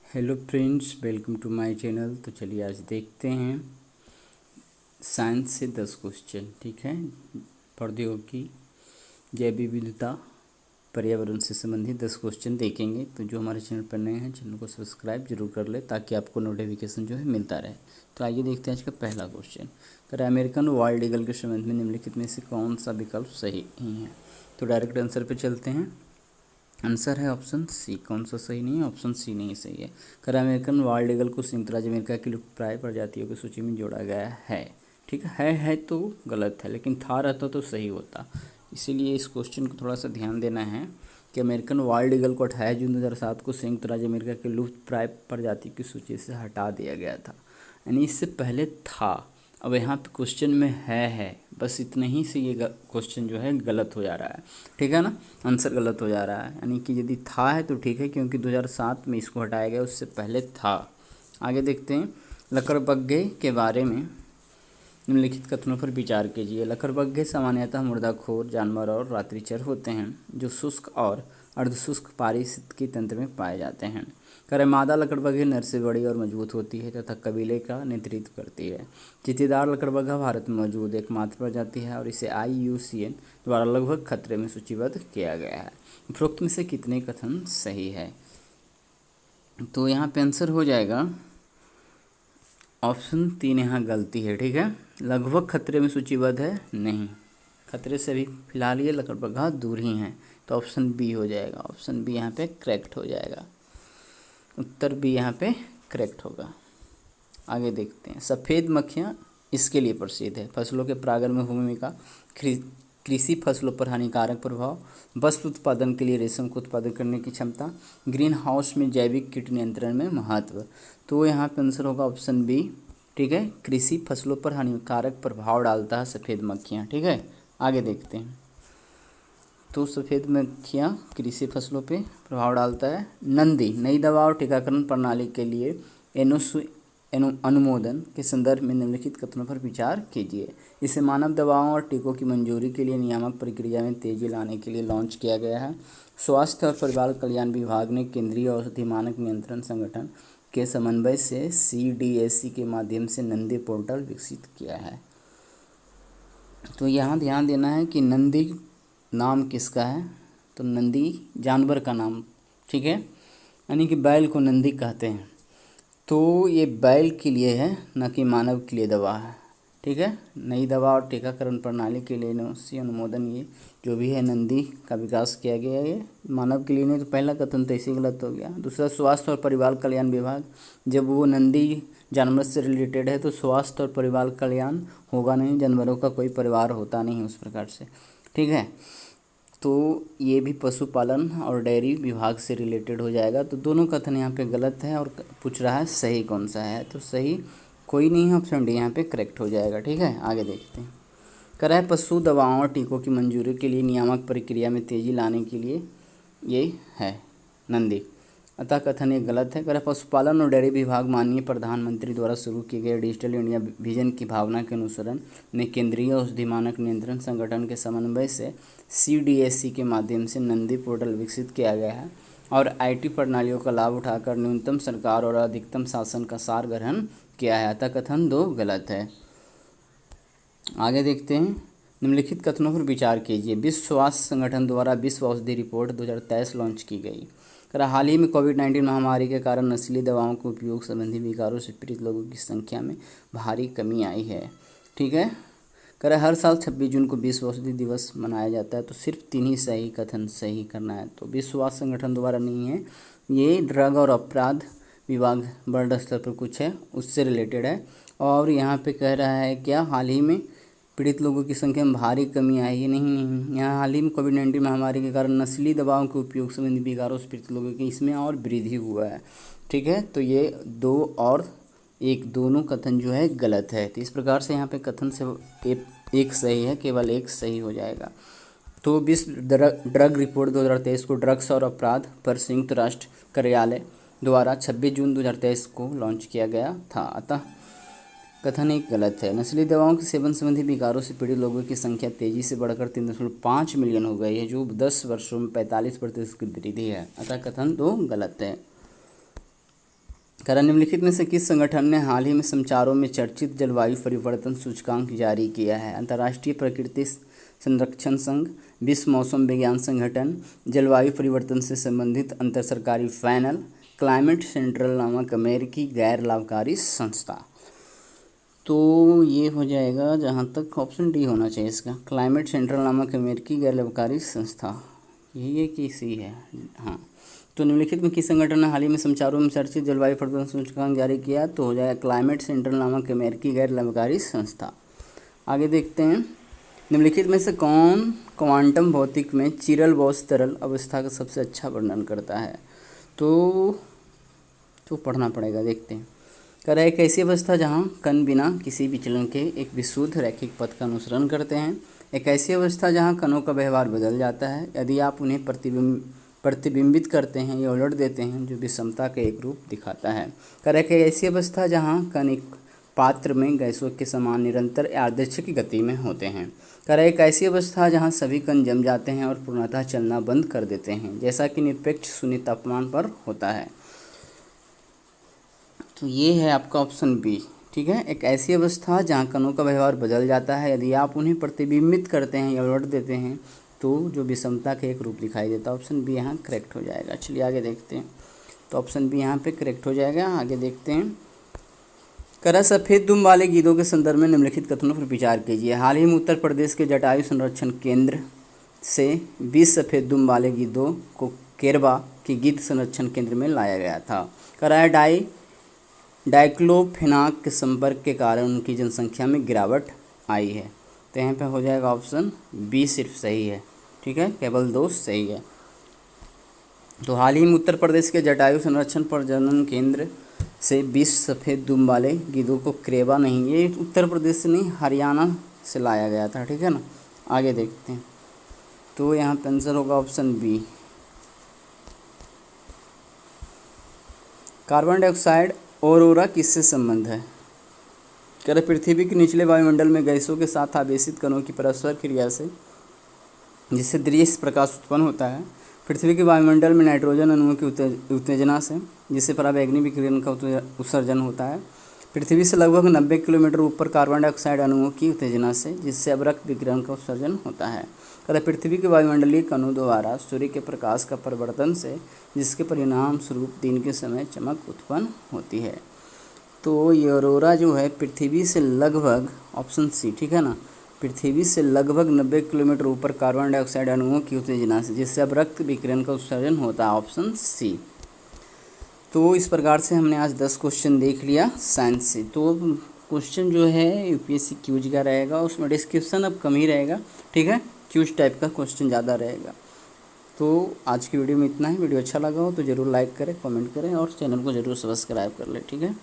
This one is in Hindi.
Hello friends, welcome to my channel. तो चलिए आज देखते हैं साइंस से 10 क्वेश्चन। ठीक है, प्रौद्योगिकी, जैव विविधता, पर्यावरण से संबंधित 10 क्वेश्चन देखेंगे। तो जो हमारे चैनल पर नए हैं, चैनल को सब्सक्राइब जरूर कर ले ताकि आपको नोटिफिकेशन जो है मिलता रहे। तो आइए देखते हैं आज का पहला क्वेश्चन। अगर अमेरिकन वाइल्ड ईगल के संबंध में निम्नलिखित में से कौन सा विकल्प सही नहीं है। तो डायरेक्ट आंसर पे चलते हैं। आंसर है ऑप्शन सी। कौन सा सही नहीं है? ऑप्शन सी नहीं सही है। कर अमेरिकन वाइल्ड ईगल को संयुक्त राज्य अमेरिका की लुप्तप्राय प्रजातियों की सूची में जोड़ा गया है। ठीक है तो गलत है, लेकिन था रहता तो सही होता। इसीलिए इस क्वेश्चन को थोड़ा सा ध्यान देना है कि अमेरिकन वाइल्ड ईगल को 28 जून 2007 को संयुक्त राज्य अमेरिका की लुप्तप्राय प्रजाति की सूची से हटा दिया गया था। यानी इससे पहले था। अब यहाँ पे क्वेश्चन में है, बस इतने ही से ये क्वेश्चन जो है गलत हो जा रहा है। ठीक है ना, आंसर गलत हो जा रहा है। यानी कि यदि था है तो ठीक है, क्योंकि 2007 में इसको हटाया गया, उससे पहले था। आगे देखते हैं। लकड़बग्घे के बारे में निम्नलिखित कथनों पर विचार कीजिए। लकड़बग्घे सामान्यतः मुर्दाखोर जानवर और रात्रिचर होते हैं जो शुष्क और अर्धशुष्क पारिस्थितिकी तंत्र में पाए जाते हैं। मादा लकड़बग्घे नर से बड़ी और मजबूत होती है तथा कबीले का नेतृत्व करती है। चींटीदार लकड़बग्घा भारत में मौजूद एकमात्र प्रजाति है और इसे IUCN द्वारा लगभग खतरे में सूचीबद्ध किया गया है। उपरोक्त में से कितने कथन सही है? तो यहाँ पे आंसर हो जाएगा ऑप्शन 3 यहाँ गलती है। ठीक है, लगभग खतरे में सूचीबद्ध है, नहीं, खतरे से भी फिलहाल ये लकड़बग्घा दूर ही हैं। तो ऑप्शन बी हो जाएगा। ऑप्शन बी यहाँ पे करेक्ट हो जाएगा। उत्तर बी यहाँ पे करेक्ट होगा। आगे देखते हैं। सफ़ेद मक्खियाँ इसके लिए प्रसिद्ध है। फसलों के परागण में भूमिका, कृषि फसलों पर हानिकारक प्रभाव, वस्त्र उत्पादन के लिए रेशम को उत्पादन करने की क्षमता, ग्रीन हाउस में जैविक कीट नियंत्रण में महत्व। तो यहाँ पे आंसर होगा ऑप्शन बी। ठीक है, कृषि फसलों पर हानिकारक प्रभाव डालता है सफ़ेद मक्खियाँ। ठीक है, आगे देखते हैं। तो सफ़ेद मक्खियाँ कृषि फसलों पे प्रभाव डालता है। नंदी नई दवा और टीकाकरण प्रणाली के लिए अनुमोदन के संदर्भ में निम्नलिखित कथनों पर विचार कीजिए। इसे मानव दवाओं और टीकों की मंजूरी के लिए नियामक प्रक्रिया में तेजी लाने के लिए लॉन्च किया गया है। स्वास्थ्य और परिवार कल्याण विभाग ने केंद्रीय औषधि मानक नियंत्रण संगठन के समन्वय से CDAC के माध्यम से नंदी पोर्टल विकसित किया है। तो यहाँ ध्यान देना है कि नंदी नाम किसका है? तो नंदी जानवर का नाम। ठीक है, यानी कि बैल को नंदी कहते हैं। तो ये बैल के लिए है, न कि मानव के लिए दवा है। ठीक है, नई दवा और टीकाकरण प्रणाली के लिए अनुमोदन, ये जो भी है नंदी का विकास किया गया है, ये मानव के लिए नहीं। तो पहला कथन तो इसी गलत हो गया। दूसरा, स्वास्थ्य और परिवार कल्याण विभाग, जब वो नंदी जानवर से रिलेटेड है तो स्वास्थ्य और परिवार कल्याण होगा नहीं, जानवरों का कोई परिवार होता नहीं उस प्रकार से। ठीक है, तो ये भी पशुपालन और डेयरी विभाग से रिलेटेड हो जाएगा। तो दोनों कथन यहाँ पे गलत है और पूछ रहा है सही कौन सा है। तो सही कोई नहीं है, ऑप्शन डी यहाँ पे करेक्ट हो जाएगा। ठीक है, आगे देखते हैं। करा है पशु दवाओं और टीकों की मंजूरी के लिए नियामक प्रक्रिया में तेजी लाने के लिए ये है नंदी, अतः कथन ये गलत है। करा पशुपालन और डेयरी विभाग माननीय प्रधानमंत्री द्वारा शुरू किए गए डिजिटल इंडिया विजन की भावना के अनुसरण में केंद्रीय औषधि मानक नियंत्रण संगठन के समन्वय से CDAC के माध्यम से नंदी पोर्टल विकसित किया गया है और IT प्रणालियों का लाभ उठाकर न्यूनतम सरकार और अधिकतम शासन का सार ग्रहण किया है। अतः कथन 2 गलत है। आगे देखते हैं। निम्नलिखित कथनों पर विचार कीजिए। विश्व स्वास्थ्य संगठन द्वारा विश्व औषधि रिपोर्ट 2023 लॉन्च की गई। हाल ही में कोविड-19 महामारी के कारण नस्ली दवाओं के उपयोग संबंधी विकारों से पीड़ित लोगों की संख्या में भारी कमी आई है। ठीक है, हर साल 26 जून को विश्व औषधि दिवस मनाया जाता है। तो सिर्फ 3 ही सही कथन सही करना है। तो विश्व स्वास्थ्य संगठन द्वारा नहीं है, ये ड्रग और अपराध विभाग वर्ल्ड स्तर पर कुछ है, उससे रिलेटेड है। और यहाँ पे कह रहा है क्या, हाल ही में पीड़ित लोगों की संख्या में भारी कमी आई है। नहीं, यहाँ हाल ही में कोविड-19 महामारी के कारण नस्ली दवाओं के उपयोग संबंधी विकारों से पीड़ित लोगों की इसमें और वृद्धि हुआ है। ठीक है, तो ये 2 और 1 दोनों कथन जो है गलत है। तो इस प्रकार से यहाँ पे कथन से एक सही है, केवल 1 सही हो जाएगा। तो विश्व ड्रग रिपोर्ट 2023 को ड्रग्स और अपराध पर संयुक्त राष्ट्र कार्यालय द्वारा 26 जून 2023 को लॉन्च किया गया था। अतः कथन 1 गलत है। नस्ली दवाओं के सेवन संबंधी विकारों से पीड़ित लोगों की संख्या तेजी से बढ़कर 3.5 मिलियन हो गई है, जो 10 वर्षों में 45% की वृद्धि है। अतः कथन 2 गलत है। कह रहा निम्नलिखित में से किस संगठन ने हाल ही में समाचारों में चर्चित जलवायु परिवर्तन सूचकांक जारी किया है? अंतर्राष्ट्रीय प्रकृति संरक्षण संघ, विश्व मौसम विज्ञान संगठन, जलवायु परिवर्तन से संबंधित अंतर सरकारी पैनल, क्लाइमेट सेंट्रल नामक अमेरिकी गैर लाभकारी संस्था। तो ये हो जाएगा जहाँ तक ऑप्शन डी होना चाहिए इसका, क्लाइमेट सेंट्रल नामक अमेरिकी गैर लाभकारी संस्था। ये किसी है, हाँ। तो निम्नलिखित में किस संगठन ने हाल ही में समाचारों में चर्चित जलवायु परिवर्तन सूचकांक जारी किया? तो हो जाएगा क्लाइमेट सेंट्रल नामक अमेरिकी गैर लाभकारी संस्था। आगे देखते हैं, निम्नलिखित में से कौन क्वांटम भौतिक में चिरल बॉस तरल अवस्था का सबसे अच्छा वर्णन करता है? तो पढ़ना पड़ेगा, देखते हैं। कह रहा है एक ऐसी अवस्था जहाँ कण बिना किसी विचलन के एक विशुद्ध रैखिक पथ का अनुसरण करते हैं। एक ऐसी अवस्था जहाँ कणों का व्यवहार बदल जाता है यदि आप उन्हें प्रतिबिंबित करते हैं या उलट देते हैं, जो विषमता का एक रूप दिखाता है। कह रहा है कि ऐसी अवस्था जहाँ कण एक पात्र में गैसों के समान निरंतर यादृच्छिक गति में होते हैं। कह रहा है एक ऐसी अवस्था जहाँ सभी कण जम जाते हैं और पूर्णतः चलना बंद कर देते हैं, जैसा कि निरपेक्ष शून्य तापमान पर होता है। तो ये है आपका ऑप्शन बी, ठीक है। एक ऐसी अवस्था जहाँ कणों का व्यवहार बदल जाता है यदि आप उन्हें प्रतिबिंबित करते हैं या उलट देते हैं, तो जो विषमता का एक रूप दिखाई देता है। ऑप्शन बी यहाँ करेक्ट हो जाएगा। चलिए आगे देखते हैं। तो ऑप्शन बी यहाँ पे करेक्ट हो जाएगा। आगे देखते हैं, करा सफ़ेद दुम वाले गीदों के संदर्भ में निम्नलिखित कथनों पर विचार कीजिए। हाल ही में उत्तर प्रदेश के जटायु संरक्षण केंद्र से 20 सफ़ेद दुम वाले गीदों को केरबा के गिद्ध संरक्षण केंद्र में लाया गया था। करा डाइक्लोफेनाक के संपर्क के कारण उनकी जनसंख्या में गिरावट आई है। तो यहाँ पे हो जाएगा ऑप्शन बी सिर्फ सही है, ठीक है, केवल 2 सही है। तो हाल ही में उत्तर प्रदेश के जटायु संरक्षण प्रजनन केंद्र से 20 सफ़ेद दुम वाले गीदों को क्रेबा नहीं, ये उत्तर प्रदेश से नहीं हरियाणा से लाया गया था, ठीक है ना। आगे देखते हैं, तो यहाँ पे आंसर होगा option B. Carbon dioxide aurora किससे संबंध है? कह रहे पृथ्वी के निचले वायुमंडल में गैसों के साथ आवेशित कणों की परस्पर क्रिया से जिससे दृश्य प्रकाश उत्पन्न होता है। पृथ्वी के वायुमंडल में नाइट्रोजन अणुओं की उत्तेजना से जिससे पराबैंगनी विकिरण का उत्सर्जन होता है। पृथ्वी से लगभग 90 किलोमीटर ऊपर कार्बन डाइऑक्साइड अणुओं की उत्तेजना से जिससे अवरक्त विकिरण का उत्सर्जन होता है। कहते पृथ्वी के वायुमंडलीय कणों द्वारा सूर्य के प्रकाश का परिवर्तन से जिसके परिणाम स्वरूप दिन के समय चमक उत्पन्न होती है। तो ये ऑरोरा जो है पृथ्वी से लगभग, ऑप्शन सी, ठीक है ना, पृथ्वी से लगभग 90 किलोमीटर ऊपर कार्बन डाइऑक्साइड अणुओं की उत्तेजना से जिससे अवरक्त विकिरण का उत्सर्जन होता है, ऑप्शन सी। तो इस प्रकार से हमने आज 10 क्वेश्चन देख लिया साइंस से। तो क्वेश्चन जो है यूपीएससी क्यूज का रहेगा, उसमें डिस्क्रिप्शन अब कम ही रहेगा, ठीक है, क्यूज टाइप का क्वेश्चन ज़्यादा रहेगा। तो आज की वीडियो में इतना ही। वीडियो अच्छा लगा हो तो ज़रूर लाइक करें, कमेंट करें और चैनल को ज़रूर सब्सक्राइब कर लें, ठीक है।